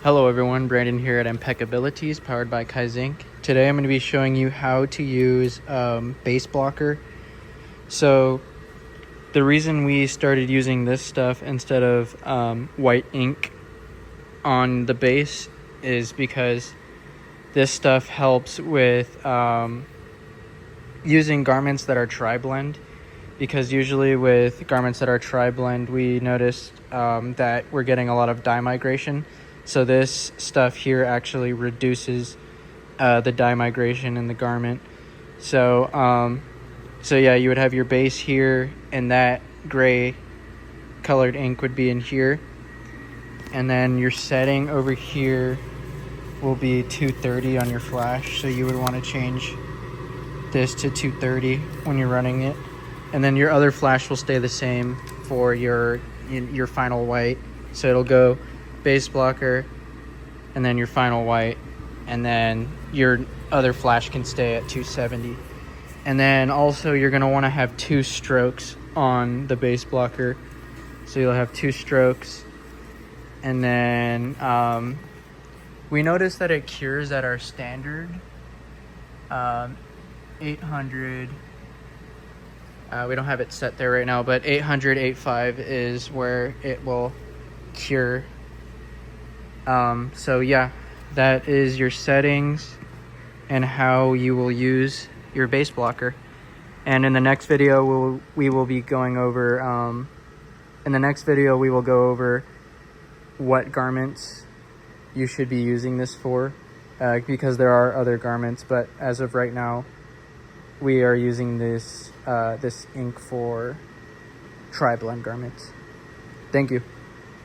Hello everyone, Brandon here at Impeccabilities, powered by Kaizenk. Today I'm going to be showing you how to use base blocker. So the reason we started using this stuff instead of white ink on the base is because this stuff helps with using garments that are tri-blend. Because usually with garments that are tri-blend, we noticed that we're getting a lot of dye migration. So this stuff here actually reduces the dye migration in the garment. So yeah, you would have your base here, and that gray colored ink would be in here. And then your setting over here will be 230 on your flash. So you would want to change this to 230 when you're running it. And then your other flash will stay the same for your final white. So it'll go base blocker and then your final white, and then your other flash can stay at 270. And then also you're going to want to have 2 strokes on the base blocker. So you'll have 2 strokes. And then we noticed that it cures at our standard 800. We don't have it set there right now, but 800, 8.5 is where it will cure. So yeah, that is your settings and how you will use your base blocker. And in the next video, we will go over what garments you should be using this for, because there are other garments, but as of right now, we are using this ink for tri-blend garments. Thank you.